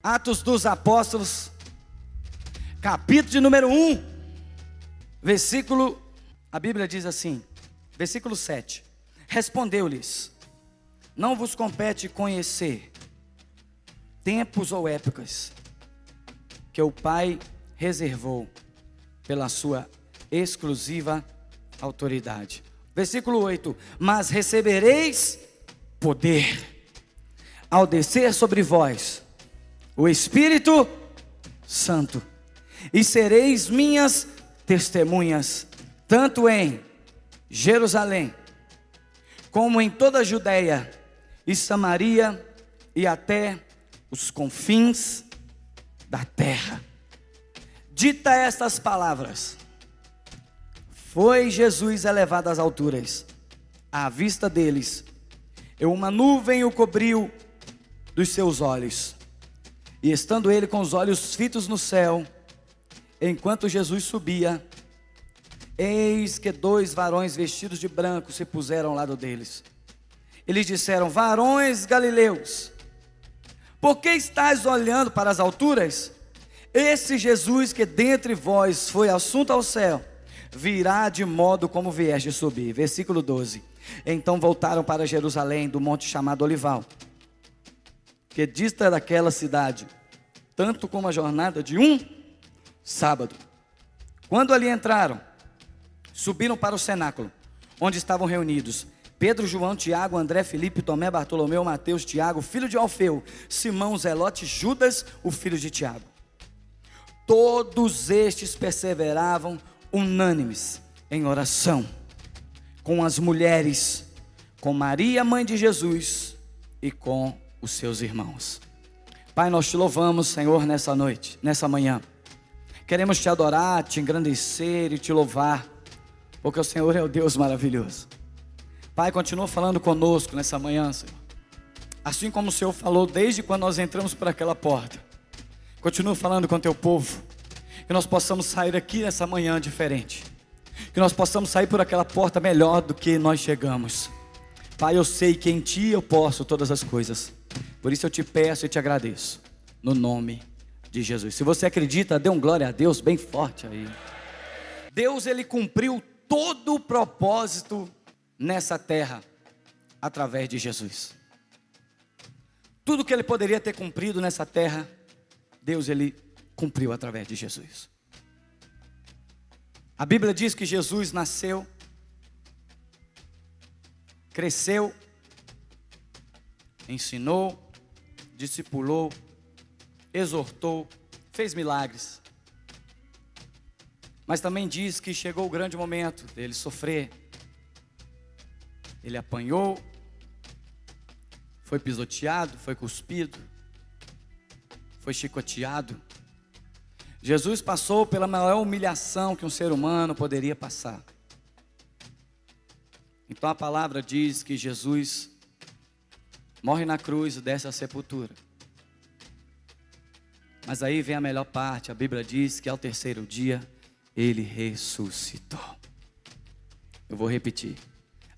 Atos dos Apóstolos, capítulo de número 1, versículo, a Bíblia diz assim, versículo 7. Respondeu-lhes: não vos compete conhecer tempos ou épocas que o Pai reservou pela sua exclusiva autoridade. Versículo 8: mas recebereis poder ao descer sobre vós o Espírito Santo, e sereis minhas testemunhas, tanto em Jerusalém, como em toda a Judeia e Samaria, e até os confins da terra. Dita estas palavras, foi Jesus elevado às alturas, à vista deles, e uma nuvem o cobriu dos seus olhos. E estando ele com os olhos fitos no céu, enquanto Jesus subia, eis que dois varões vestidos de branco se puseram ao lado deles. Eles disseram: varões galileus, por que estáis olhando para as alturas? Esse Jesus que dentre vós foi assunto ao céu, virá de modo como vieste subir. Versículo 12. Então voltaram para Jerusalém, do monte chamado Olival, que dista daquela cidade, tanto como a jornada de um sábado. Quando ali entraram, subiram para o cenáculo, onde estavam reunidos Pedro, João, Tiago, André, Filipe, Tomé, Bartolomeu, Mateus, Tiago, filho de Alfeu, Simão, Zelote, Judas, o filho de Tiago. Todos estes perseveravam unânimes em oração, com as mulheres, com Maria, mãe de Jesus, e com os seus irmãos. Pai, nós te louvamos, Senhor, nessa noite, nessa manhã. Queremos te adorar, te engrandecer e te louvar, porque o Senhor é o Deus maravilhoso. Pai, continua falando conosco nessa manhã, Senhor. Assim como o Senhor falou desde quando nós entramos por aquela porta. Continua falando com o teu povo. Que nós possamos sair aqui nessa manhã diferente. Que nós possamos sair por aquela porta melhor do que nós chegamos. Pai, eu sei que em Ti eu posso todas as coisas. Por isso eu te peço e te agradeço, no nome de Jesus. Se você acredita, dê um glória a Deus bem forte aí. Deus, Ele cumpriu todo o propósito nessa terra, através de Jesus. Tudo que Ele poderia ter cumprido nessa terra, Deus, Ele cumpriu através de Jesus. A Bíblia diz que Jesus nasceu, cresceu, ensinou, discipulou, exortou, fez milagres. Mas também diz que chegou o grande momento dele sofrer. Ele apanhou, foi pisoteado, foi cuspido, foi chicoteado. Jesus passou pela maior humilhação que um ser humano poderia passar. Então a palavra diz que Jesus morre na cruz e desce à sepultura. Mas aí vem a melhor parte. A Bíblia diz que ao terceiro dia Ele ressuscitou. Eu vou repetir.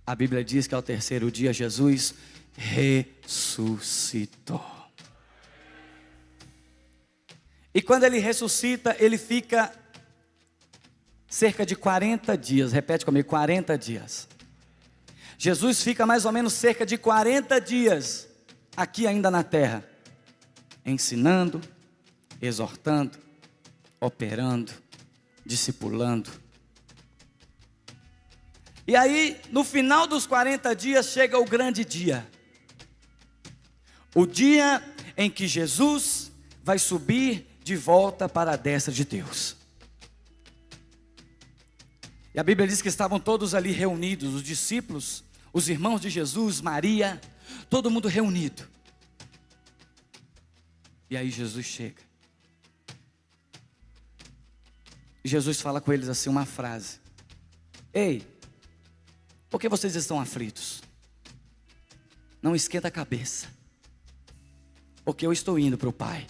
A Bíblia diz que ao terceiro dia Jesus ressuscitou. E quando Ele ressuscita, Ele fica cerca de 40 dias. Repete comigo, 40 dias. Jesus fica mais ou menos cerca de 40 dias aqui ainda na terra, ensinando, exortando, operando, discipulando. E aí, no final dos 40 dias, chega o grande dia. O dia em que Jesus vai subir de volta para a destra de Deus. E a Bíblia diz que estavam todos ali reunidos, os discípulos, os irmãos de Jesus, Maria, todo mundo reunido. E aí Jesus chega. E Jesus fala com eles assim uma frase: ei, por que vocês estão aflitos? Não esquenta a cabeça, porque eu estou indo para o Pai.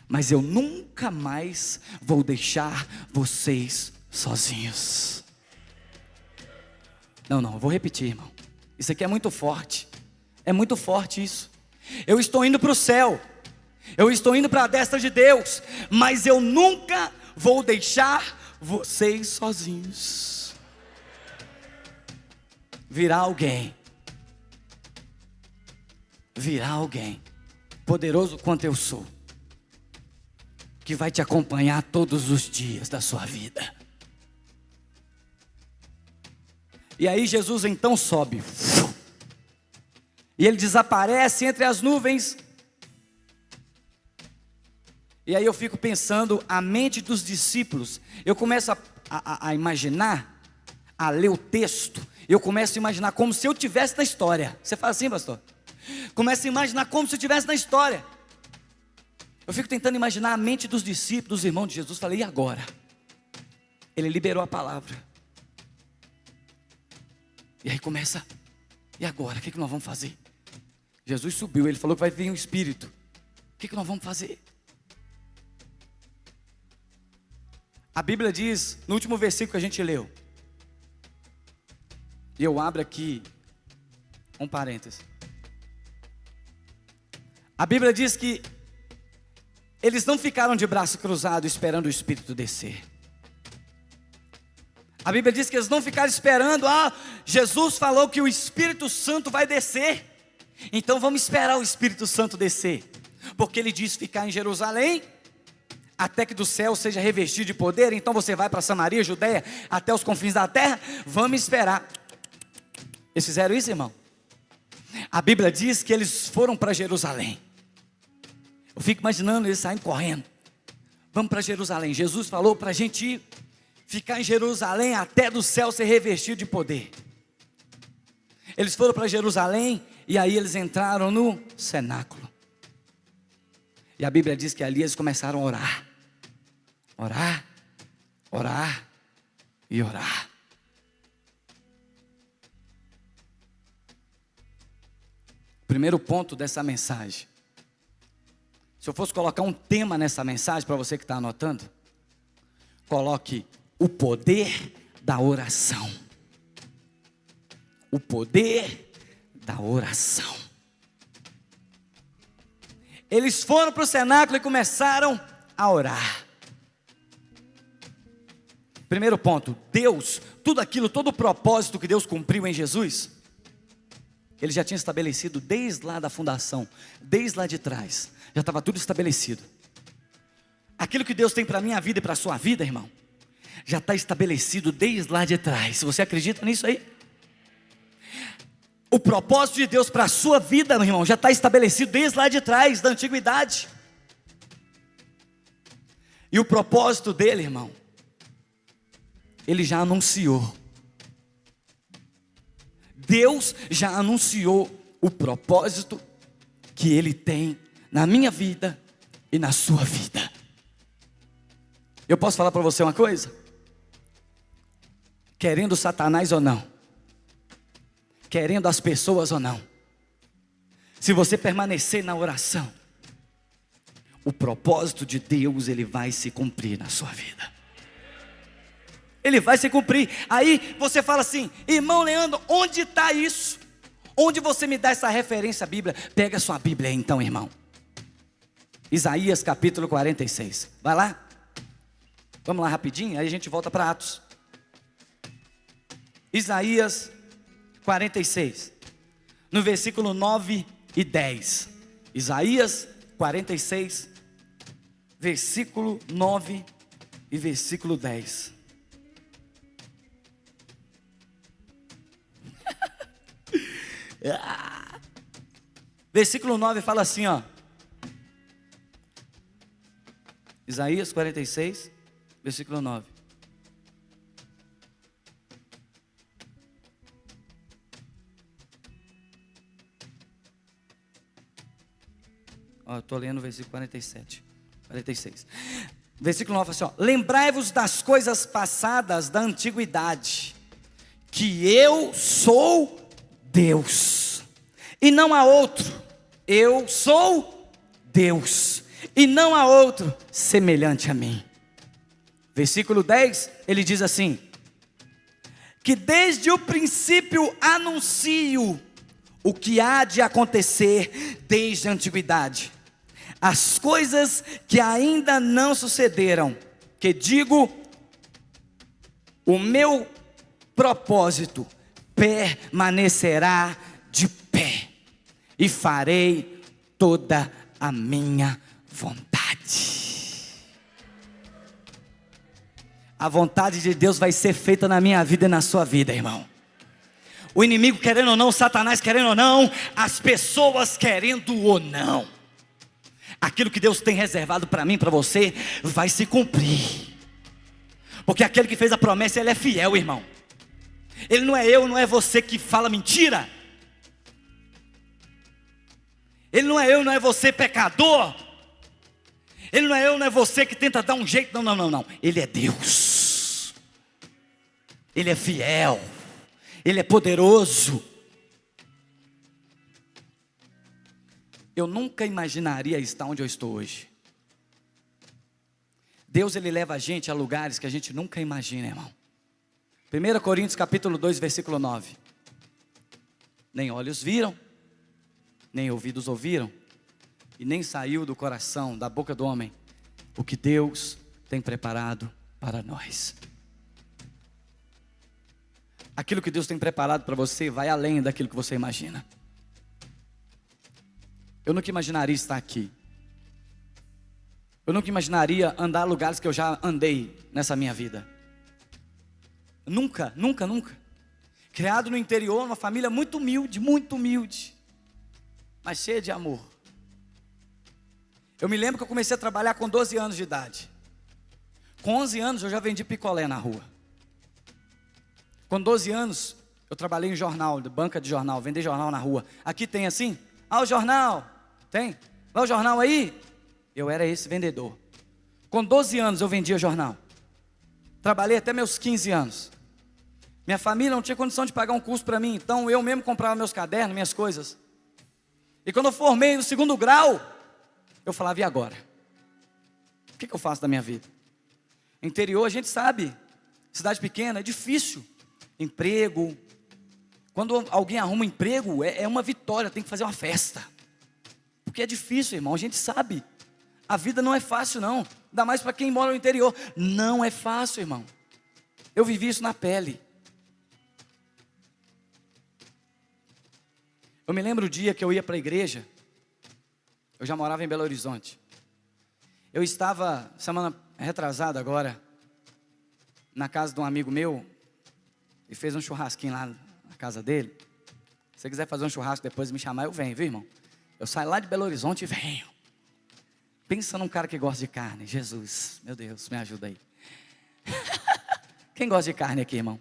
Mas eu nunca mais vou deixar vocês sozinhos. Não, eu vou repetir, irmão. Isso aqui é muito forte. É muito forte isso. Eu estou indo para o céu, Eu estou indo para a destra de Deus, mas eu nunca vou deixar vocês sozinhos. Virá alguém, poderoso quanto eu sou, que vai te acompanhar todos os dias da sua vida. E aí Jesus então sobe, e ele desaparece entre as nuvens. E aí eu fico pensando a mente dos discípulos. Eu começo a imaginar, a ler o texto. Eu começo a imaginar como se eu estivesse na história. Você fala assim, pastor? Começo a imaginar como se eu estivesse na história. Eu fico tentando imaginar a mente dos discípulos, dos irmãos de Jesus. Falei, e agora? Ele liberou a palavra. E aí começa, e agora? O que nós vamos fazer? Jesus subiu, ele falou que vai vir um Espírito. O que nós vamos fazer? A Bíblia diz, no último versículo que a gente leu, e eu abro aqui um parêntese. A Bíblia diz que eles não ficaram de braço cruzado esperando o Espírito descer. A Bíblia diz que eles não ficaram esperando, Jesus falou que o Espírito Santo vai descer, então vamos esperar o Espírito Santo descer, porque ele diz ficar em Jerusalém, até que do céu seja revestido de poder. Então você vai para Samaria, Judeia, até os confins da terra. Vamos esperar. Eles fizeram isso, irmão? A Bíblia diz que eles foram para Jerusalém. Eu fico imaginando eles saindo correndo. Vamos para Jerusalém. Jesus falou para a gente ir, ficar em Jerusalém até do céu ser revestido de poder. Eles foram para Jerusalém e aí eles entraram no cenáculo. E a Bíblia diz que ali eles começaram a orar. Orar, orar e orar. Primeiro ponto dessa mensagem. Se eu fosse colocar um tema nessa mensagem, para você que está anotando, coloque o poder da oração. O poder da oração. Eles foram para o cenáculo e começaram a orar. Primeiro ponto, Deus, tudo aquilo, todo o propósito que Deus cumpriu em Jesus, Ele já tinha estabelecido desde lá da fundação, desde lá de trás, já estava tudo estabelecido. Aquilo que Deus tem para a minha vida e para a sua vida, irmão, já está estabelecido desde lá de trás. Você acredita nisso aí? O propósito de Deus para a sua vida, meu irmão, já está estabelecido desde lá de trás, da antiguidade. E o propósito dele, irmão, Ele já anunciou. Deus já anunciou o propósito que Ele tem na minha vida e na sua vida. Eu posso falar para você uma coisa? Querendo Satanás ou não, querendo as pessoas ou não, se você permanecer na oração, o propósito de Deus, ele vai se cumprir na sua vida. Ele vai se cumprir. Aí você fala assim, irmão Leandro, onde está isso? Onde você me dá essa referência à Bíblia? Pega a sua Bíblia aí, então, irmão. Isaías capítulo 46. Vai lá. Vamos lá rapidinho, aí a gente volta para Atos. Isaías 46. No versículo 9 e 10. Isaías 46, versículo 9 e versículo 10. Versículo 9 fala assim, ó. Isaías 46, versículo 9. Estou lendo o versículo 47, 46. Versículo 9 fala assim, ó. Lembrai-vos das coisas passadas da antiguidade, que eu sou Deus, e não há outro. Eu sou Deus, e não há outro semelhante a mim. Versículo 10, ele diz assim, que desde o princípio anuncio o que há de acontecer desde a antiguidade, as coisas que ainda não sucederam, que digo, o meu propósito permanecerá de pé, e farei toda a minha vontade. A vontade de Deus vai ser feita na minha vida e na sua vida, irmão. O inimigo querendo ou não, Satanás querendo ou não, as pessoas querendo ou não, aquilo que Deus tem reservado para mim, para você, vai se cumprir. Porque aquele que fez a promessa, ele é fiel, irmão. Ele não é eu, não é você que fala mentira. Ele não é eu, não é você pecador. Ele não é eu, não é você que tenta dar um jeito. Não, não, não, não. Ele é Deus. Ele é fiel. Ele é poderoso. Eu nunca imaginaria estar onde eu estou hoje. Deus, ele leva a gente a lugares que a gente nunca imagina, irmão. 1 Coríntios capítulo 2, versículo 9. Nem olhos viram, nem ouvidos ouviram, e nem saiu do coração, da boca do homem, o que Deus tem preparado para nós. Aquilo que Deus tem preparado para você vai além daquilo que você imagina. Eu nunca imaginaria estar aqui. Eu nunca imaginaria andar em lugares que eu já andei nessa minha vida. Nunca, nunca, nunca. Criado no interior, uma família muito humilde, mas cheia de amor. Eu me lembro que eu comecei a trabalhar com 12 anos de idade. Com 11 anos eu já vendi picolé na rua. Com 12 anos eu trabalhei em jornal, banca de jornal, vender jornal na rua. Aqui tem assim? Ah, o jornal, tem? Vai o jornal aí? Eu era esse vendedor. Com 12 anos eu vendia jornal. Trabalhei até meus 15 anos. Minha família não tinha condição de pagar um curso para mim, então eu mesmo comprava meus cadernos, minhas coisas. E quando eu formei no 2º grau, eu falava, e agora? O que eu faço da minha vida? Interior, a gente sabe, cidade pequena, é difícil. Emprego. Quando alguém arruma um emprego, é uma vitória, tem que fazer uma festa. Porque é difícil, irmão, a gente sabe. A vida não é fácil, não. Ainda mais para quem mora no interior. Não é fácil, irmão. Eu vivi isso na pele. Eu me lembro o dia que eu ia para a igreja. Eu já morava em Belo Horizonte. Eu estava, semana retrasada agora, na casa de um amigo meu, e fez um churrasquinho lá na casa dele. Se você quiser fazer um churrasco depois me chamar, eu venho, viu, irmão? Eu saio lá de Belo Horizonte e venho. Pensa num cara que gosta de carne. Jesus, meu Deus, me ajuda aí. Quem gosta de carne aqui, irmão?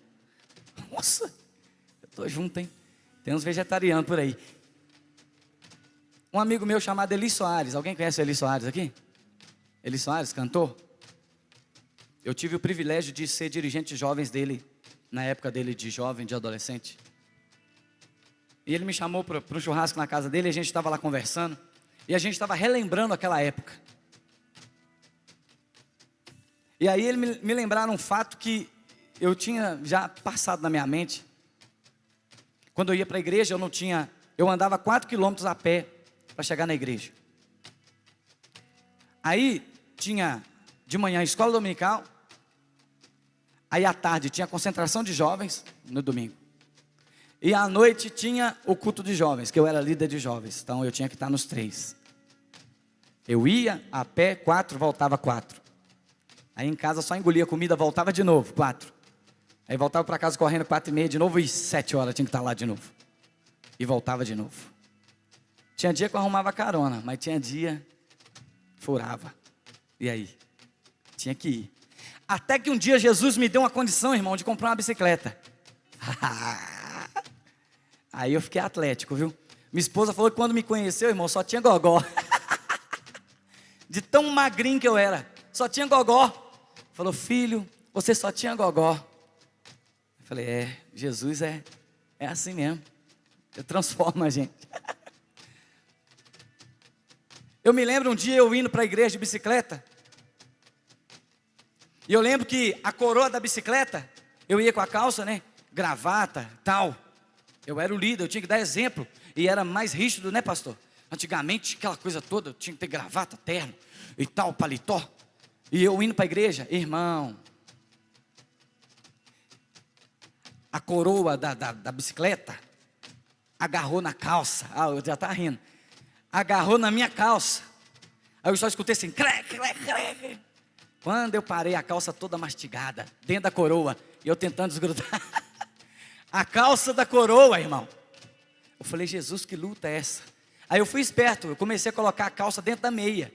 Nossa, eu tô junto, hein? Tem uns vegetarianos por aí. Um amigo meu chamado Eli Soares. Alguém conhece o Eli Soares aqui? Eli Soares, cantor? Eu tive o privilégio de ser dirigente de jovens dele, na época dele de jovem, de adolescente. E ele me chamou para um churrasco na casa dele, e a gente estava lá conversando, e a gente estava relembrando aquela época. E aí ele me lembraram um fato que eu tinha já passado na minha mente. Quando eu ia para a igreja, eu andava 4 quilômetros a pé para chegar na igreja. Aí tinha de manhã escola dominical, aí à tarde tinha concentração de jovens no domingo. E à noite tinha o culto de jovens, que eu era líder de jovens, então eu tinha que estar nos 3. Eu ia a pé 4, voltava 4. Aí em casa só engolia comida, voltava de novo, 4. Aí voltava para casa correndo 4h30 de novo, e 7 horas tinha que estar lá de novo. E voltava de novo. Tinha dia que eu arrumava carona, mas tinha dia furava. E aí? Tinha que ir. Até que um dia Jesus me deu uma condição, irmão, de comprar uma bicicleta. Aí eu fiquei atlético, viu? Minha esposa falou que quando me conheceu, irmão, só tinha gogó. De tão magrinho que eu era, só tinha gogó. Falou, filho, você só tinha gogó. Eu falei, Jesus é assim mesmo. Ele transforma a gente. Eu me lembro um dia eu indo para a igreja de bicicleta. E eu lembro que a coroa da bicicleta, eu ia com a calça, né? Gravata, tal. Eu era o líder, eu tinha que dar exemplo. E era mais rígido, né, pastor? Antigamente, aquela coisa toda, tinha que ter gravata, terno e tal, paletó. E eu indo para a igreja, irmão, a coroa da bicicleta agarrou na calça. Eu já estava rindo. Agarrou na minha calça. Aí eu só escutei assim, crec, crec, crec. Quando eu parei, a calça toda mastigada, dentro da coroa, e eu tentando desgrudar a calça da coroa, irmão. Eu falei, Jesus, que luta é essa? Aí eu fui esperto, eu comecei a colocar a calça dentro da meia.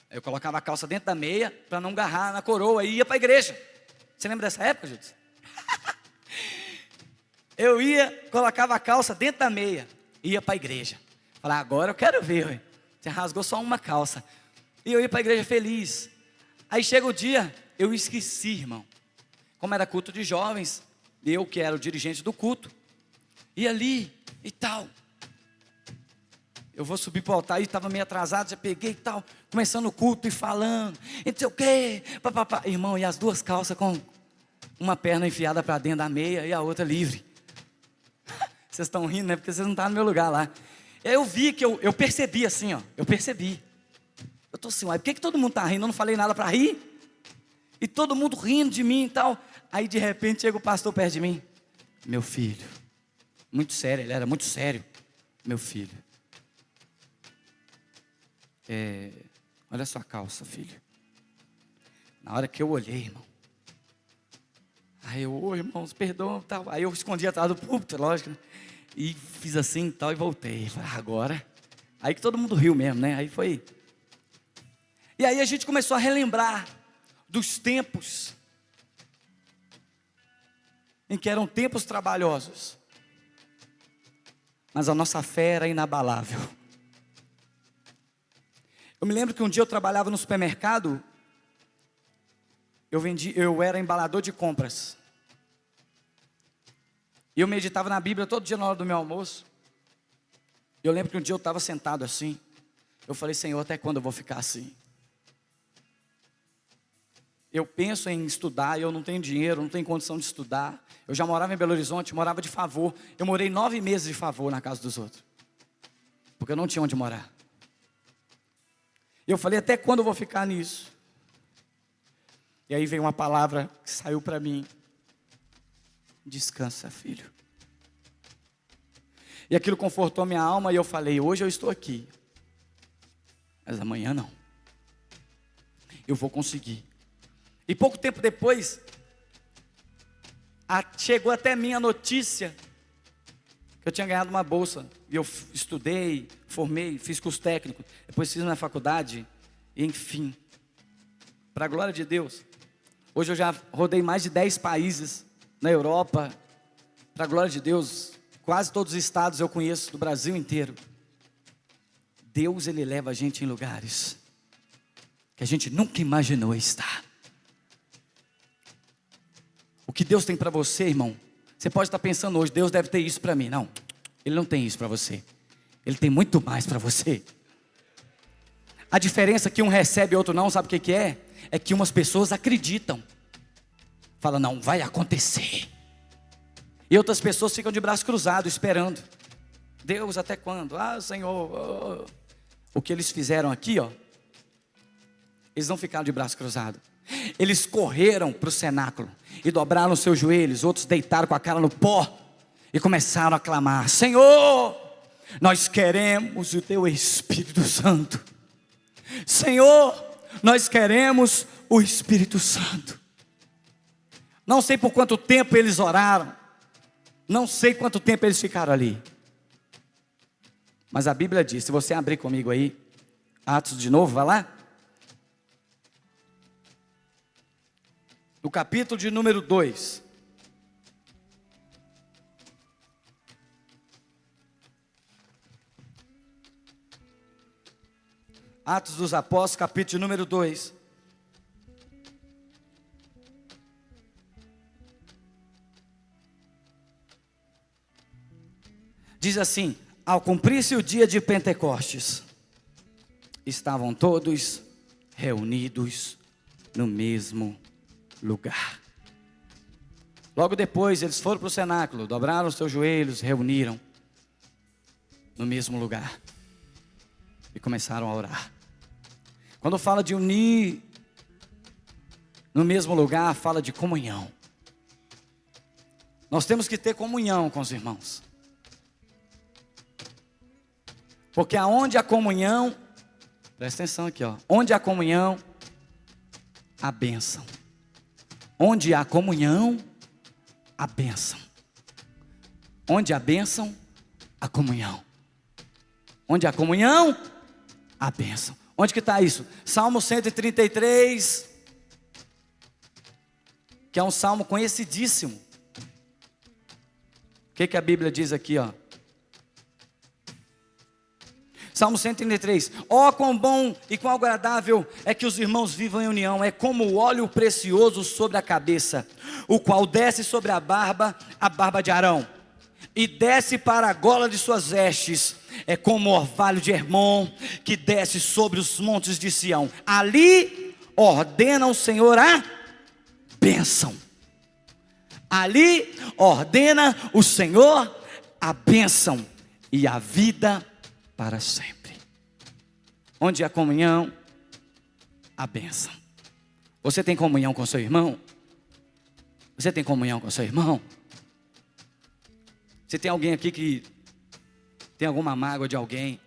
Eu colocava a calça dentro da meia, para não agarrar na coroa, e ia para a igreja. Você lembra dessa época, Júlio? Eu colocava a calça dentro da meia, ia para a igreja. Falei, agora eu quero ver, ué. Você rasgou só uma calça. E eu ia para a igreja feliz. Aí chega o dia, eu esqueci, irmão. Como era culto de jovens, eu que era o dirigente do culto, e ali e tal. Eu vou subir para o altar, e estava meio atrasado, já peguei e tal, começando o culto e falando, e não sei o quê, papapá. Irmão, e as duas calças com uma perna enfiada para dentro da meia e a outra livre. Vocês estão rindo, né? Porque vocês não estavam no meu lugar lá. Eu vi que eu percebi assim, ó. Eu percebi. Eu estou assim, uai, por que todo mundo está rindo? Eu não falei nada para rir. E todo mundo rindo de mim e tal. Aí de repente chega o pastor perto de mim. Meu filho. Muito sério, ele era muito sério. Meu filho. Olha a sua calça, filho. Na hora que eu olhei, irmão. Aí eu, irmãos, perdão, tal. Aí eu escondi atrás do púlpito, lógico, né? E fiz assim e tal, e voltei. Falei, agora. Aí que todo mundo riu mesmo, né? Aí foi. E aí a gente começou a relembrar dos tempos em que eram tempos trabalhosos, mas a nossa fé era inabalável. Eu me lembro que um dia eu trabalhava no supermercado. Eu era embalador de compras. E eu meditava na Bíblia todo dia na hora do meu almoço. Eu lembro que um dia eu estava sentado assim. Eu falei, Senhor, até quando eu vou ficar assim? Eu penso em estudar, eu não tenho dinheiro, não tenho condição de estudar. Eu já morava em Belo Horizonte, morava de favor. Eu morei 9 meses de favor na casa dos outros. Porque eu não tinha onde morar. E eu falei, até quando eu vou ficar nisso? E aí veio uma palavra que saiu para mim. Descansa, filho. E aquilo confortou minha alma e eu falei, hoje eu estou aqui. Mas amanhã não. Eu vou conseguir. E pouco tempo depois, chegou até mim a notícia que eu tinha ganhado uma bolsa. E eu estudei, formei, fiz curso técnico. Depois fiz na faculdade. E enfim, para a glória de Deus. Hoje eu já rodei mais de 10 países na Europa. Para a glória de Deus, quase todos os estados eu conheço do Brasil inteiro. Deus, Ele leva a gente em lugares que a gente nunca imaginou estar. O que Deus tem para você, irmão, você pode estar pensando hoje, Deus deve ter isso para mim. Não, Ele não tem isso para você. Ele tem muito mais para você. A diferença que um recebe e outro não, sabe o que é? É que umas pessoas acreditam. Fala, não, vai acontecer. E outras pessoas ficam de braço cruzado, esperando. Deus, até quando? Senhor. O que eles fizeram aqui, ó. Eles não ficaram de braço cruzado. Eles correram para o cenáculo e dobraram seus joelhos. Outros deitaram com a cara no pó e começaram a clamar, Senhor, nós queremos o Teu Espírito Santo. Senhor, nós queremos o Espírito Santo. Não sei por quanto tempo eles oraram. Não sei quanto tempo eles ficaram ali. Mas a Bíblia diz, se você abrir comigo aí, Atos de novo, vai lá. No capítulo de número 2. Atos dos Apóstolos, capítulo de número 2. Diz assim, ao cumprir-se o dia de Pentecostes, estavam todos reunidos no mesmo lugar. Logo depois eles foram para o cenáculo, dobraram os seus joelhos, reuniram no mesmo lugar. e começaram a orar. Quando fala de unir no mesmo lugar, fala de comunhão. Nós temos que ter comunhão com os irmãos. Porque aonde há comunhão, presta atenção aqui, ó. Onde há comunhão, há bênção. Onde há comunhão, há bênção. Onde há bênção, há comunhão. Onde há comunhão, há bênção. Onde que está isso? Salmo 133, que é um salmo conhecidíssimo. O que a Bíblia diz aqui, ó? Salmo 133. Ó, quão bom e quão agradável é que os irmãos vivam em união. É como o óleo precioso sobre a cabeça, o qual desce sobre a barba de Arão, e desce para a gola de suas vestes. É como o orvalho de Hermon, que desce sobre os montes de Sião. Ali ordena o Senhor a bênção. Ali ordena o Senhor a bênção e a vida para sempre. Onde há comunhão, há bênção. Você tem comunhão com seu irmão? Você tem comunhão com seu irmão? Se tem alguém aqui que tem alguma mágoa de alguém,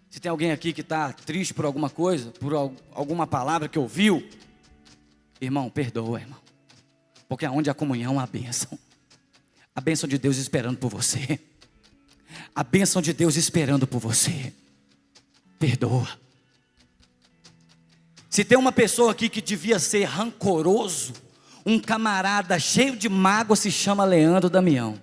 se tem alguém aqui que está triste por alguma coisa, por alguma palavra que ouviu, irmão, perdoa, irmão. Porque aonde há comunhão, há bênção. A bênção de Deus esperando por você. A bênção de Deus esperando por você. Perdoa. Se tem uma pessoa aqui que devia ser rancoroso, um camarada cheio de mágoa, se chama Leandro Damião.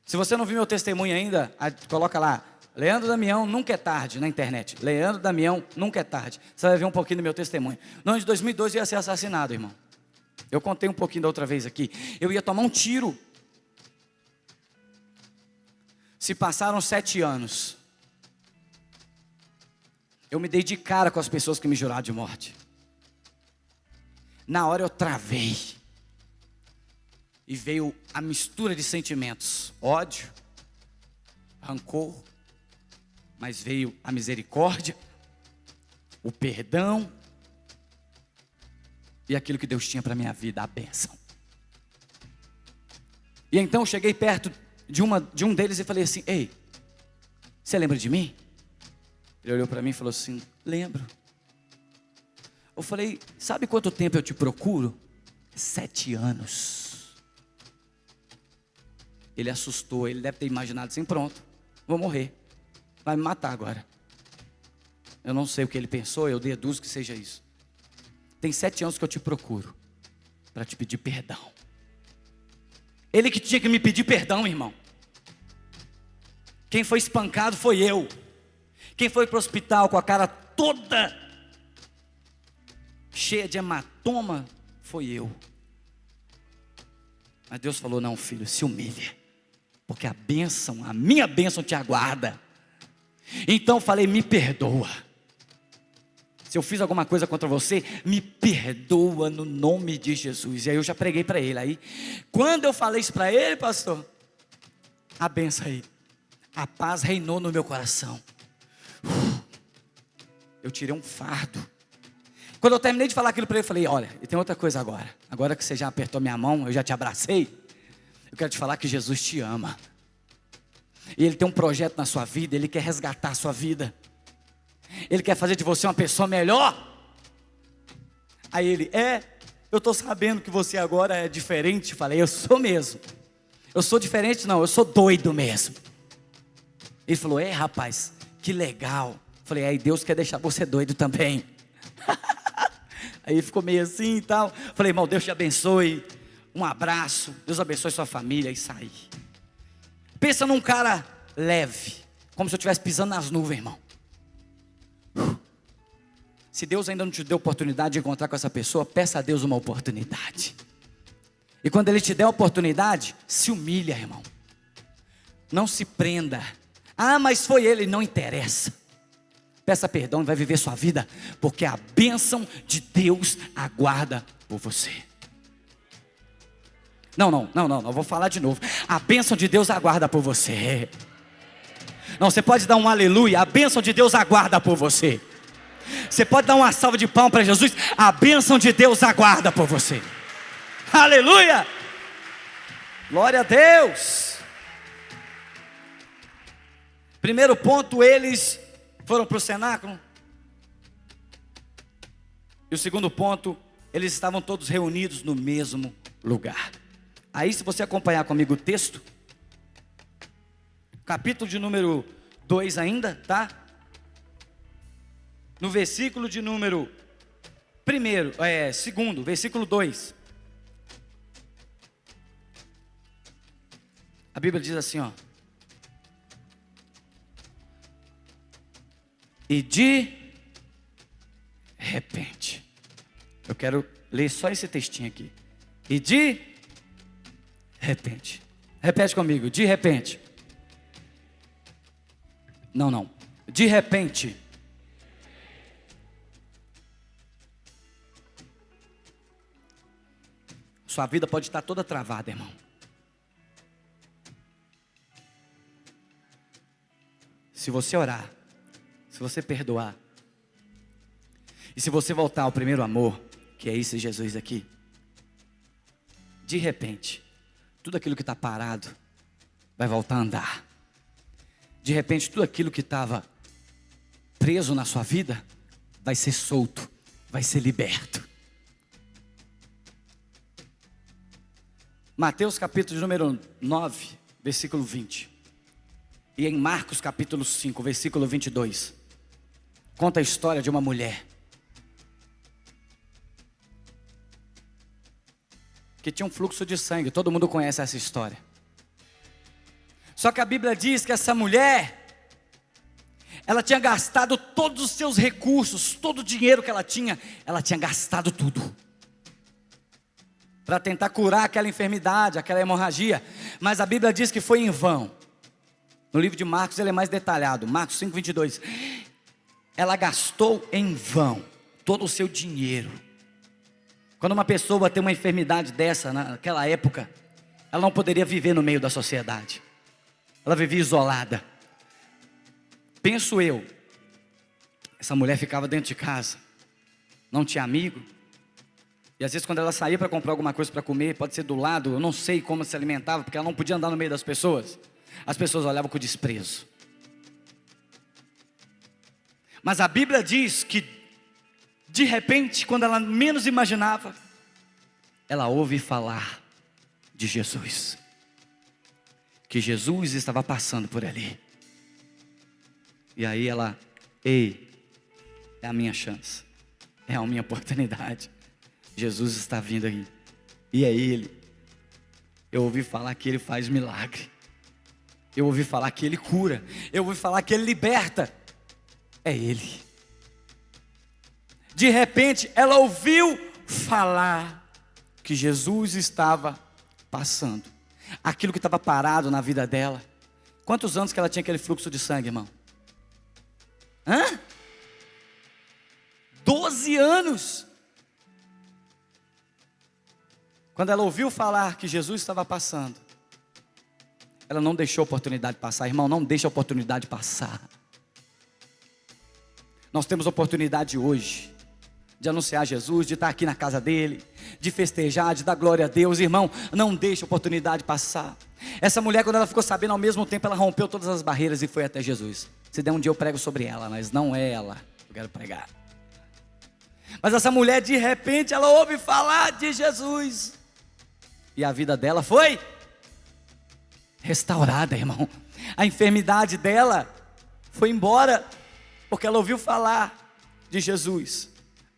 Se você não viu meu testemunho ainda, coloca lá, Leandro Damião, nunca é tarde, na internet. Leandro Damião, nunca é tarde. Você vai ver um pouquinho do meu testemunho. No ano de 2012 eu ia ser assassinado, irmão. Eu contei um pouquinho da outra vez aqui. Eu ia tomar um tiro. Se passaram 7 anos. Eu me dei de cara com as pessoas que me juraram de morte. Na hora eu travei. E veio a mistura de sentimentos. Ódio, rancor, mas veio a misericórdia, o perdão e aquilo que Deus tinha para a minha vida, a bênção. E então eu cheguei perto de um deles e falei assim: ei, você lembra de mim? Ele olhou para mim e falou assim: lembro. Eu falei: sabe quanto tempo eu te procuro? 7 anos. Ele assustou, ele deve ter imaginado assim: pronto, vou morrer, vai me matar agora. Eu não sei o que ele pensou, eu deduzo que seja isso. Tem 7 anos que eu te procuro, para te pedir perdão. Ele que tinha que me pedir perdão, irmão. Quem foi espancado foi eu. Quem foi para o hospital com a cara toda cheia de hematoma foi eu. Mas Deus falou: não, filho, se humilhe, porque a bênção, a minha bênção te aguarda. Então eu falei: me perdoa. Se eu fiz alguma coisa contra você, me perdoa no nome de Jesus. E aí eu já preguei para ele. Aí, quando eu falei isso para ele, pastor, a bênção aí, a paz reinou no meu coração. Eu tirei um fardo. Quando eu terminei de falar aquilo para ele, eu falei: olha, e tem outra coisa agora. Agora que você já apertou minha mão, eu já te abracei, eu quero te falar que Jesus te ama. E Ele tem um projeto na sua vida, Ele quer resgatar a sua vida. Ele quer fazer de você uma pessoa melhor. Aí ele: eu estou sabendo que você agora é diferente. Eu falei: eu sou mesmo. Eu sou diferente não, eu sou doido mesmo. Ele falou: rapaz, que legal. Eu falei: aí Deus quer deixar você doido também. Aí ele ficou meio assim e tal. Falei: irmão, Deus te abençoe. Um abraço, Deus abençoe sua família. E saí. Pensa num cara leve, como se eu estivesse pisando nas nuvens, irmão. Se Deus ainda não te deu oportunidade de encontrar com essa pessoa, peça a Deus uma oportunidade. E quando Ele te der a oportunidade, se humilha, irmão. Não se prenda. Ah, mas foi ele, não interessa. Peça perdão e vai viver sua vida, porque a bênção de Deus aguarda por você. Não, vou falar de novo. A bênção de Deus aguarda por você. Não, você pode dar um aleluia, a bênção de Deus aguarda por você. Você pode dar uma salva de palmas para Jesus, a bênção de Deus aguarda por você. Aleluia! Glória a Deus. Primeiro ponto, eles foram para o cenáculo. E o segundo ponto, eles estavam todos reunidos no mesmo lugar. Aí, se você acompanhar comigo o texto, capítulo de número 2 ainda, tá? No versículo de número segundo, versículo 2. A Bíblia diz assim, ó. E de repente, eu quero ler só esse textinho aqui. E de repente, repete comigo, de repente. Não, de repente. Sua vida pode estar toda travada, irmão. Se você orar, se você perdoar, e se você voltar ao primeiro amor, que é esse Jesus aqui, de repente, tudo aquilo que está parado vai voltar a andar. De repente, tudo aquilo que estava preso na sua vida vai ser solto, vai ser liberto. Mateus capítulo de número 9, versículo 20. E em Marcos capítulo 5, versículo 22. Conta a história de uma mulher que tinha um fluxo de sangue. Todo mundo conhece essa história. Só que a Bíblia diz que essa mulher, ela tinha gastado todos os seus recursos, todo o dinheiro que ela tinha gastado tudo para tentar curar aquela enfermidade, aquela hemorragia. Mas a Bíblia diz que foi em vão. No livro de Marcos ele é mais detalhado, Marcos 5, 22. Ela gastou em vão todo o seu dinheiro. Quando uma pessoa tem uma enfermidade dessa, naquela época, ela não poderia viver no meio da sociedade. Ela vivia isolada. Penso eu, essa mulher ficava dentro de casa, não tinha amigo. E às vezes quando ela saía para comprar alguma coisa para comer, pode ser do lado, eu não sei como se alimentava, porque ela não podia andar no meio das pessoas. As pessoas olhavam com desprezo. Mas a Bíblia diz que, de repente, quando ela menos imaginava, ela ouve falar de Jesus. Que Jesus estava passando por ali. E aí ela, ei, é a minha chance, é a minha oportunidade. Jesus está vindo aí. E é Ele. Eu ouvi falar que Ele faz milagre. Eu ouvi falar que Ele cura. Eu ouvi falar que Ele liberta. É Ele. De repente, ela ouviu falar que Jesus estava passando. Aquilo que estava parado na vida dela. Quantos anos que ela tinha aquele fluxo de sangue, irmão? 12 anos. Quando ela ouviu falar que Jesus estava passando, ela não deixou a oportunidade passar. Irmão, não deixa a oportunidade passar. Nós temos oportunidade hoje de anunciar Jesus, de estar aqui na casa dele, de festejar, de dar glória a Deus. Irmão, não deixa a oportunidade passar. Essa mulher, quando ela ficou sabendo, ao mesmo tempo ela rompeu todas as barreiras e foi até Jesus. Se der um dia eu prego sobre ela, mas não é ela que eu quero pregar. Mas essa mulher, de repente, ela ouve falar de Jesus. E a vida dela foi restaurada, irmão. A enfermidade dela foi embora, porque ela ouviu falar de Jesus.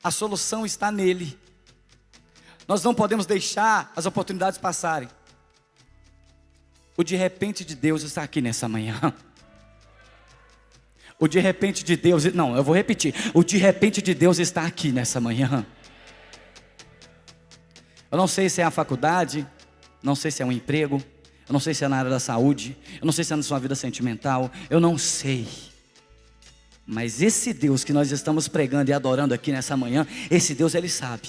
A solução está nele. Nós não podemos deixar as oportunidades passarem. O de repente de Deus está aqui nessa manhã. O de repente de Deus, não, eu vou repetir. O de repente de Deus está aqui nessa manhã. Eu não sei se é a faculdade, não sei se é um emprego, eu não sei se é na área da saúde, eu não sei se é na sua vida sentimental, eu não sei. Mas esse Deus que nós estamos pregando e adorando aqui nessa manhã, esse Deus Ele sabe.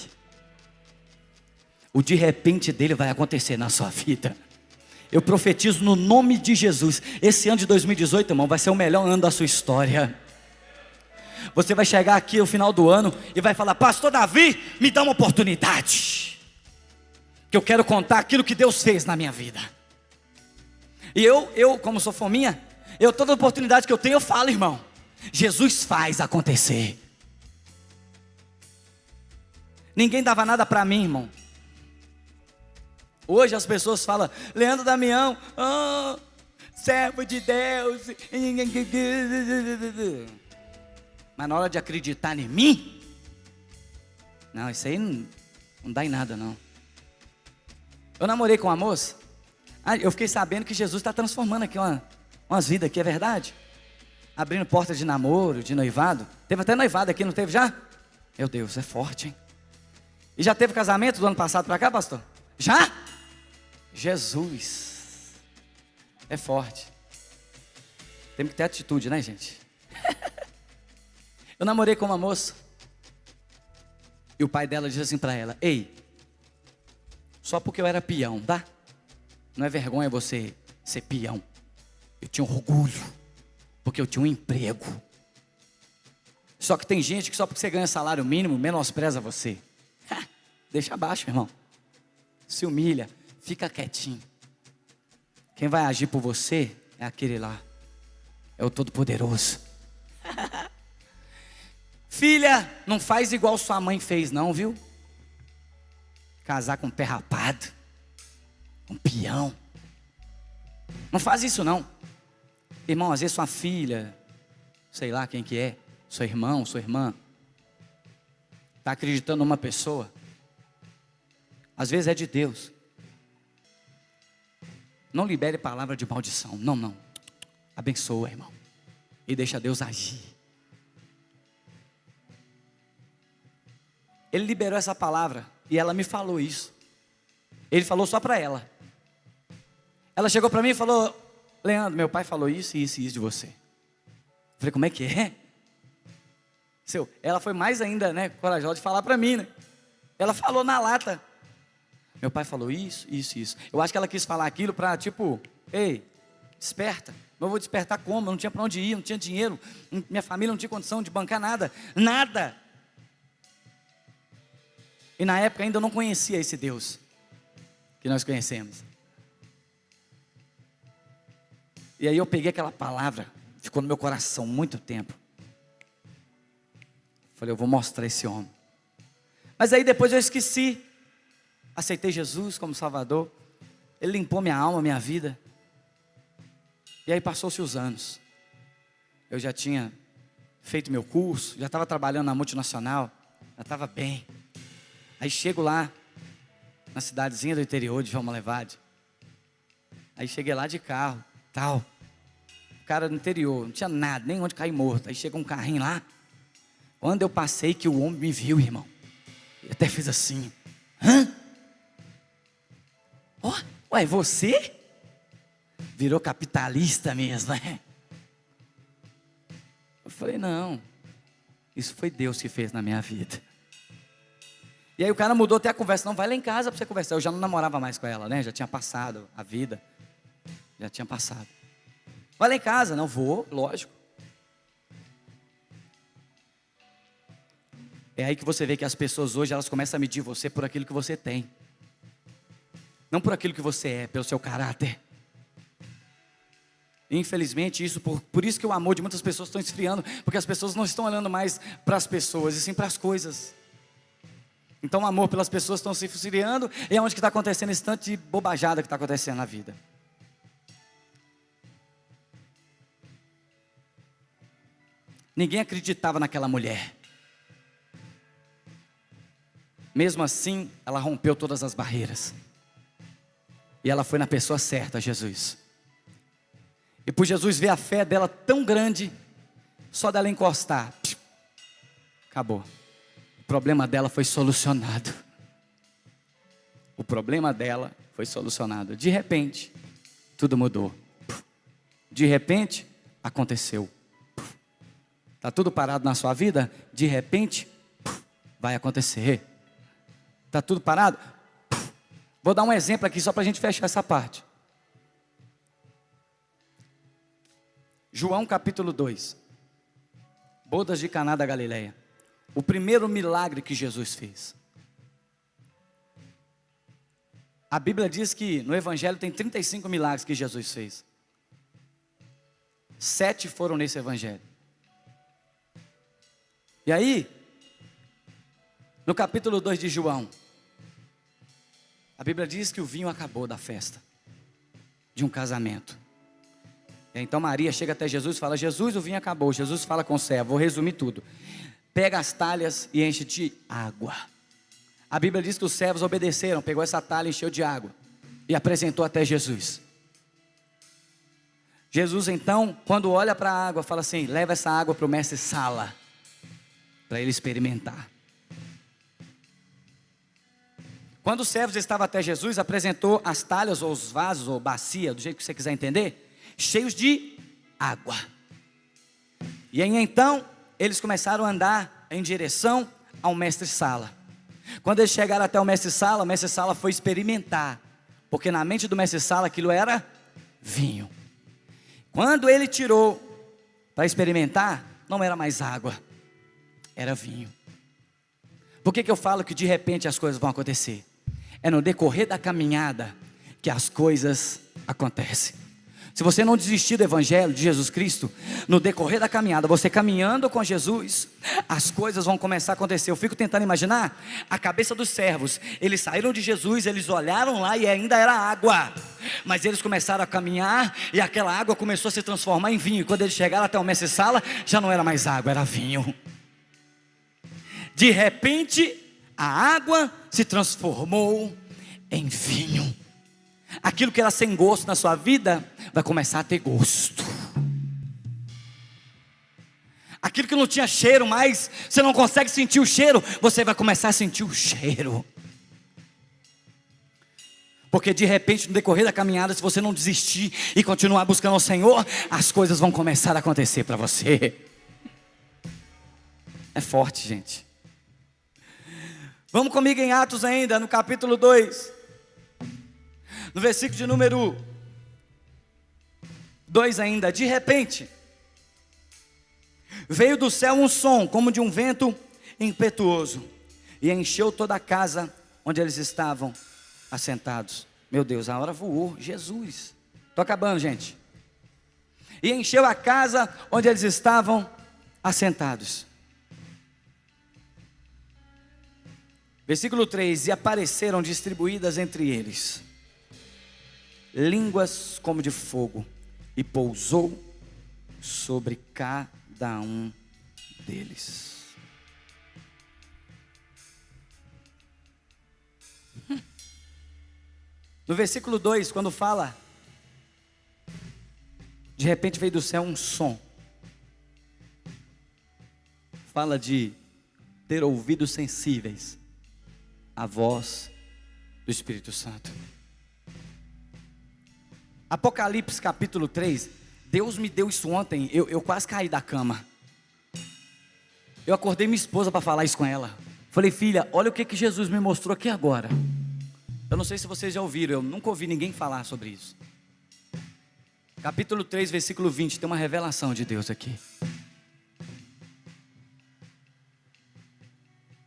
O de repente dele vai acontecer na sua vida. Eu profetizo no nome de Jesus. Esse ano de 2018, irmão, vai ser o melhor ano da sua história. Você vai chegar aqui no final do ano e vai falar: pastor Davi, me dá uma oportunidade, que eu quero contar aquilo que Deus fez na minha vida. E eu como sou fominha, toda oportunidade que eu tenho, eu falo, irmão, Jesus faz acontecer. Ninguém dava nada para mim, irmão. Hoje as pessoas falam: Leandro Damião, servo de Deus. Mas na hora de acreditar em mim, não, isso aí não dá em nada não. Eu namorei com uma moça, eu fiquei sabendo que Jesus está transformando aqui umas vidas aqui, é verdade? Abrindo portas de namoro, de noivado. Teve até noivado aqui, não teve já? Meu Deus, é forte, hein? E já teve casamento do ano passado para cá, pastor? Já? Jesus, é forte. Temos que ter atitude, né, gente? Eu namorei com uma moça, e o pai dela disse assim para ela: ei, só porque eu era peão, tá? Não é vergonha você ser peão. Eu tinha orgulho, porque eu tinha um emprego. Só que tem gente que só porque você ganha salário mínimo, menospreza você. Deixa abaixo, irmão. Se humilha, fica quietinho. Quem vai agir por você é aquele lá, é o Todo-Poderoso. Filha, não faz igual sua mãe fez não, viu? Casar com um pé rapado, um peão. Não faz isso não. Irmão, às vezes sua filha, sei lá quem que é, seu irmão, sua irmã, está acreditando numa pessoa. Às vezes é de Deus. Não libere palavra de maldição. Não. Abençoa, irmão. E deixa Deus agir. Ele liberou essa palavra e ela me falou isso. Ele falou só para ela. Ela chegou para mim e falou: Leandro, meu pai falou isso e isso e isso de você. Eu falei: como é que é? Ela foi mais ainda, né, corajosa de falar para mim, né? Ela falou na lata: meu pai falou isso. Eu acho que ela quis falar aquilo para tipo: ei, desperta. Mas eu vou despertar como? Eu não tinha para onde ir, não tinha dinheiro, minha família não tinha condição de bancar nada. E na época ainda eu não conhecia esse Deus que nós conhecemos. E aí eu peguei aquela palavra, ficou no meu coração muito tempo. Falei: eu vou mostrar esse homem. Mas aí depois eu esqueci. Aceitei Jesus como Salvador. Ele limpou minha alma, minha vida. E aí passou-se os anos. Eu já tinha feito meu curso, já estava trabalhando na multinacional, já estava bem. Aí chego lá, na cidadezinha do interior de João Malevade. Aí cheguei lá de carro, tal. O cara do interior, não tinha nada, nem onde cair morto. Aí chega um carrinho lá. Quando eu passei que o homem me viu, irmão, eu até fiz assim: hã? Ué, você? Virou capitalista mesmo, né? Eu falei: não, isso foi Deus que fez na minha vida. E aí o cara mudou até a conversa: não, vai lá em casa para você conversar. Eu já não namorava mais com ela, né? Já tinha passado a vida. Já tinha passado. Vai lá em casa. Não, vou, lógico. É aí que você vê que as pessoas hoje, elas começam a medir você por aquilo que você tem. Não por aquilo que você é, pelo seu caráter. Infelizmente, por isso que o amor de muitas pessoas está esfriando. Porque as pessoas não estão olhando mais para as pessoas, e sim para as coisas. Então o amor pelas pessoas estão se esfriando. E é onde que está acontecendo esse tanto de bobajada que está acontecendo na vida. Ninguém acreditava naquela mulher. Mesmo assim, ela rompeu todas as barreiras. E ela foi na pessoa certa, Jesus. E por Jesus ver a fé dela tão grande, só dela encostar, acabou. O problema dela foi solucionado. O problema dela foi solucionado. De repente, tudo mudou. De repente, aconteceu. Está tudo parado na sua vida? De repente, vai acontecer. Está tudo parado? Vou dar um exemplo aqui só para a gente fechar essa parte. João capítulo 2. Bodas de Caná da Galileia. O primeiro milagre que Jesus fez. A Bíblia diz que no Evangelho tem 35 milagres que Jesus fez. 7 foram nesse Evangelho. E aí, no capítulo 2 de João, a Bíblia diz que o vinho acabou da festa, de um casamento. Então Maria chega até Jesus e fala: Jesus, o vinho acabou. Jesus fala com o servo, vou resumir tudo. Pega as talhas e enche de água. A Bíblia diz que os servos obedeceram, pegou essa talha, encheu de água e apresentou até Jesus. Jesus então, quando olha para a água, fala assim: leva essa água para o mestre Sala, para ele experimentar. Quando os servos estavam até Jesus, apresentou as talhas ou os vasos ou bacia, do jeito que você quiser entender, cheios de água. E aí então, eles começaram a andar em direção ao mestre Sala. Quando eles chegaram até o mestre Sala foi experimentar, porque na mente do mestre Sala aquilo era vinho. Quando ele tirou para experimentar, não era mais água, era vinho. Por que eu falo que de repente as coisas vão acontecer? É no decorrer da caminhada que as coisas acontecem. Se você não desistir do Evangelho de Jesus Cristo, no decorrer da caminhada, você caminhando com Jesus, as coisas vão começar a acontecer. Eu fico tentando imaginar a cabeça dos servos. Eles saíram de Jesus, eles olharam lá e ainda era água, mas eles começaram a caminhar e aquela água começou a se transformar em vinho. E quando eles chegaram até o mestre Sala, já não era mais água, era vinho. De repente, a água se transformou em vinho. Aquilo que era sem gosto na sua vida vai começar a ter gosto. Aquilo que não tinha cheiro mais, você não consegue sentir o cheiro, você vai começar a sentir o cheiro. Porque de repente, no decorrer da caminhada, se você não desistir e continuar buscando o Senhor, as coisas vão começar a acontecer para você. É forte, gente. Vamos comigo em Atos ainda, no capítulo 2. No versículo de número 2 ainda. De repente, veio do céu um som, como de um vento impetuoso, e encheu toda a casa onde eles estavam assentados. Meu Deus, a hora voou. Jesus. Estou acabando, gente. E encheu a casa onde eles estavam assentados. Versículo 3: e apareceram distribuídas entre eles línguas como de fogo, e pousou sobre cada um deles. No versículo 2, quando fala, de repente veio do céu um som, fala de ter ouvidos sensíveis à voz do Espírito Santo. Apocalipse capítulo 3, Deus me deu isso ontem, eu quase caí da cama. Eu acordei minha esposa para falar isso com ela. Falei: filha, olha o que Jesus me mostrou aqui agora. Eu não sei se vocês já ouviram, eu nunca ouvi ninguém falar sobre isso. Capítulo 3, versículo 20, tem uma revelação de Deus aqui.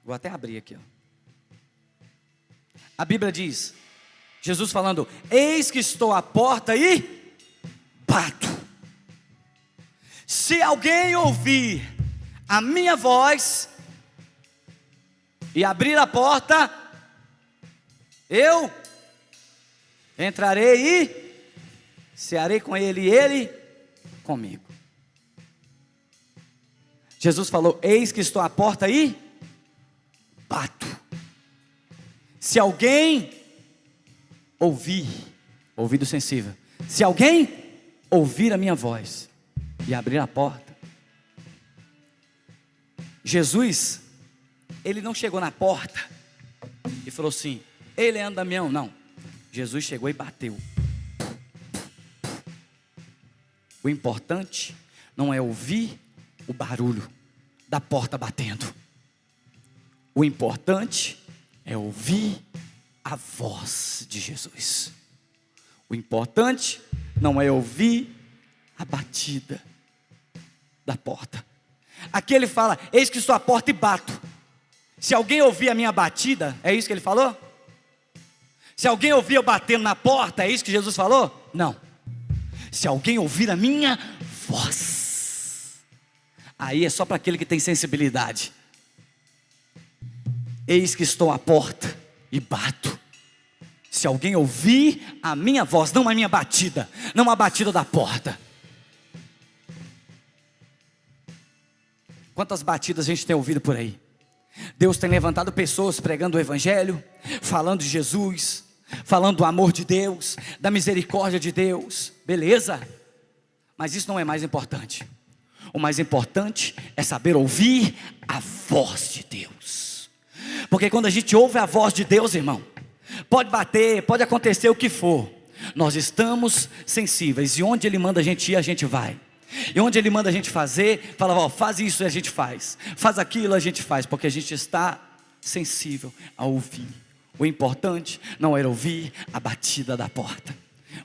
Vou até abrir aqui, ó. A Bíblia diz, Jesus falando: eis que estou à porta e bato. Se alguém ouvir a minha voz e abrir a porta, eu entrarei e cearei com ele e ele comigo. Jesus falou: eis que estou à porta e bato. Se alguém ouvir, ouvido sensível, se alguém ouvir a minha voz e abrir a porta. Jesus, ele não chegou na porta e falou assim: ei, Leandro Damião, não. Jesus chegou e bateu. O importante não é ouvir o barulho da porta batendo. O importante é ouvir a voz de Jesus. O importante não é ouvir a batida, da porta. Aqui ele fala: eis que estou à porta e bato. Se alguém ouvir a minha batida, é isso que ele falou? Se alguém ouvir eu batendo na porta, é isso que Jesus falou? Não. Se alguém ouvir a minha voz, aí é só para aquele que tem sensibilidade. Eis que estou à porta e bato. Se alguém ouvir a minha voz, não a minha batida, não a batida da porta. Quantas batidas a gente tem ouvido por aí? Deus tem levantado pessoas pregando o Evangelho, falando de Jesus, falando do amor de Deus, da misericórdia de Deus, beleza? Mas isso não é mais importante. O mais importante é saber ouvir a voz de Deus. Porque quando a gente ouve a voz de Deus, irmão, pode bater, pode acontecer o que for, nós estamos sensíveis, e onde Ele manda a gente ir, a gente vai. E onde Ele manda a gente fazer, fala: ó, faz isso, e a gente faz aquilo, a gente faz, porque a gente está sensível a ouvir. O importante não é ouvir a batida da porta,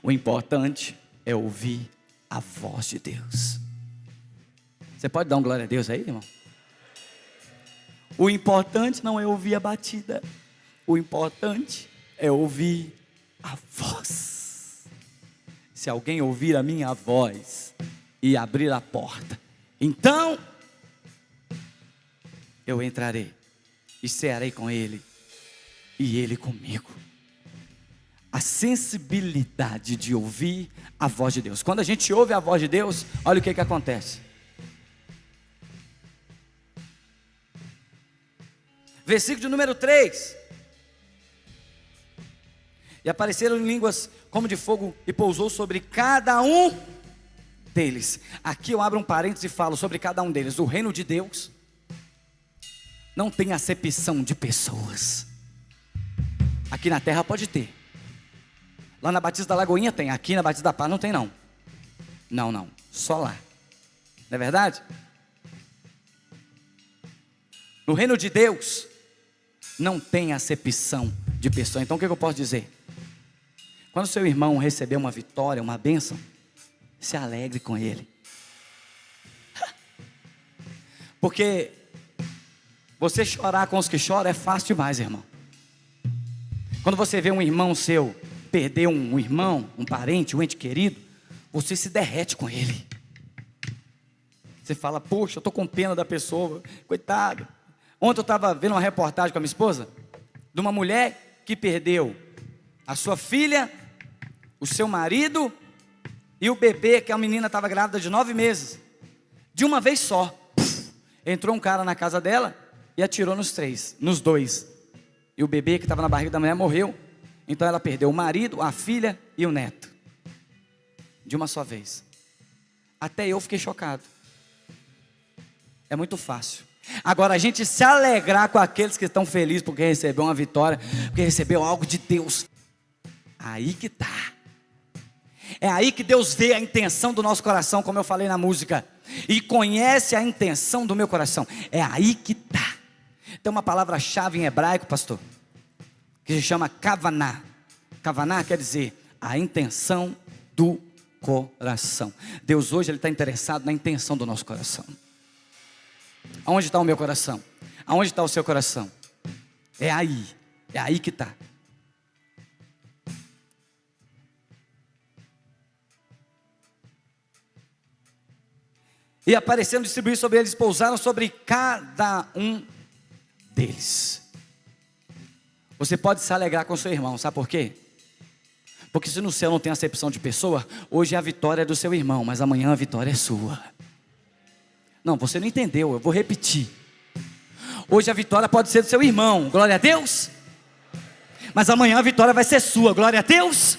o importante é ouvir a voz de Deus. Você pode dar um glória a Deus aí, irmão? O importante não é ouvir a batida, o importante é ouvir a voz. Se alguém ouvir a minha voz e abrir a porta, então eu entrarei e cearei com ele e ele comigo. A sensibilidade de ouvir a voz de Deus. Quando a gente ouve a voz de Deus, olha o que acontece. Versículo de número 3. E apareceram em línguas como de fogo e pousou sobre cada um deles. Aqui eu abro um parênteses e falo sobre cada um deles. O reino de Deus não tem acepção de pessoas. Aqui na terra pode ter. Lá na Batista da Lagoinha tem. Aqui na Batista da Paz não tem não. Não, só lá. Não é verdade? No reino de Deus não tem acepção de pessoa. Então o que eu posso dizer? Quando seu irmão receber uma vitória, uma bênção, se alegre com ele. Porque você chorar com os que choram é fácil demais, irmão. Quando você vê um irmão seu perder um irmão, um parente, um ente querido, você se derrete com ele. Você fala: poxa, eu estou com pena da pessoa, coitado. Ontem eu estava vendo uma reportagem com a minha esposa de uma mulher que perdeu a sua filha, o seu marido e o bebê, que a menina estava grávida de 9 meses. De uma vez só. Entrou um cara na casa dela e atirou nos dois. E o bebê que estava na barriga da mulher morreu. Então ela perdeu o marido, a filha e o neto. De uma só vez. Até eu fiquei chocado. É muito fácil. Agora a gente se alegrar com aqueles que estão felizes porque recebeu uma vitória, porque recebeu algo de Deus. Aí que está. É aí que Deus vê a intenção do nosso coração, como eu falei na música. E conhece a intenção do meu coração. É aí que está. Tem uma palavra-chave em hebraico, pastor, que se chama kavaná. Kavaná quer dizer a intenção do coração. Deus hoje está interessado na intenção do nosso coração. Aonde está o meu coração? Aonde está o seu coração? É aí que está. E aparecendo, distribuir sobre eles, pousaram sobre cada um deles. Você pode se alegrar com seu irmão, sabe por quê? Porque se no céu não tem acepção de pessoa, hoje a vitória é do seu irmão, mas amanhã a vitória é sua. Não, você não entendeu, eu vou repetir. Hoje a vitória pode ser do seu irmão, glória a Deus. Mas amanhã a vitória vai ser sua, glória a Deus.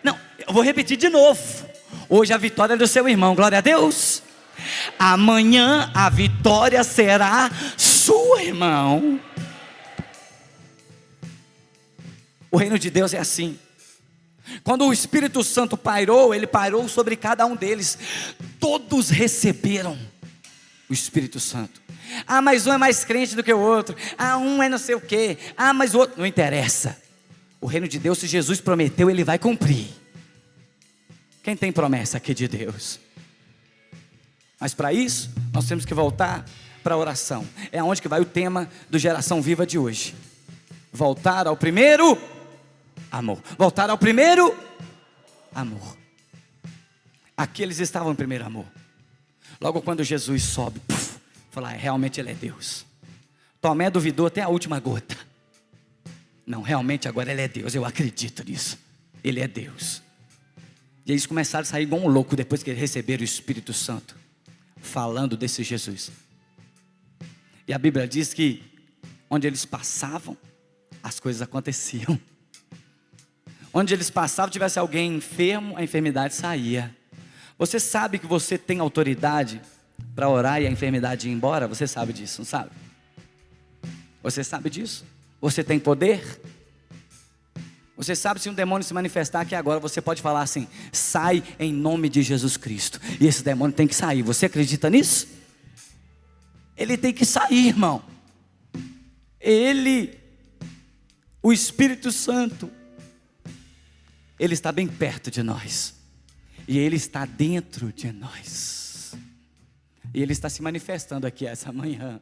Não, eu vou repetir de novo. Hoje a vitória é do seu irmão, glória a Deus. Amanhã a vitória será sua, irmão. O reino de Deus é assim. Quando o Espírito Santo pairou, ele pairou sobre cada um deles. Todos receberam o Espírito Santo. Ah, mas um é mais crente do que o outro. Ah, um é não sei o quê. Ah, mas o outro, não interessa. O reino de Deus, se Jesus prometeu, ele vai cumprir. Quem tem promessa aqui de Deus? Mas para isso, nós temos que voltar para a oração. É aonde que vai o tema do Geração Viva de hoje. Voltar ao primeiro amor. Voltar ao primeiro amor. Aqui eles estavam em primeiro amor. Logo quando Jesus sobe, falar, realmente Ele é Deus. Tomé duvidou até a última gota. Não, realmente agora Ele é Deus, eu acredito nisso. Ele é Deus. E eles começaram a sair igual um louco depois que eles receberam o Espírito Santo, falando desse Jesus. E a Bíblia diz que onde eles passavam, as coisas aconteciam. Onde eles passavam, tivesse alguém enfermo, a enfermidade saía. Você sabe que você tem autoridade para orar e a enfermidade ir embora? Você sabe disso, não sabe? Você sabe disso? Você tem poder? Você sabe, se um demônio se manifestar aqui agora, você pode falar assim: sai em nome de Jesus Cristo. E esse demônio tem que sair. Você acredita nisso? Ele tem que sair, irmão. Ele, o Espírito Santo, Ele está bem perto de nós. E Ele está dentro de nós. E Ele está se manifestando aqui essa manhã.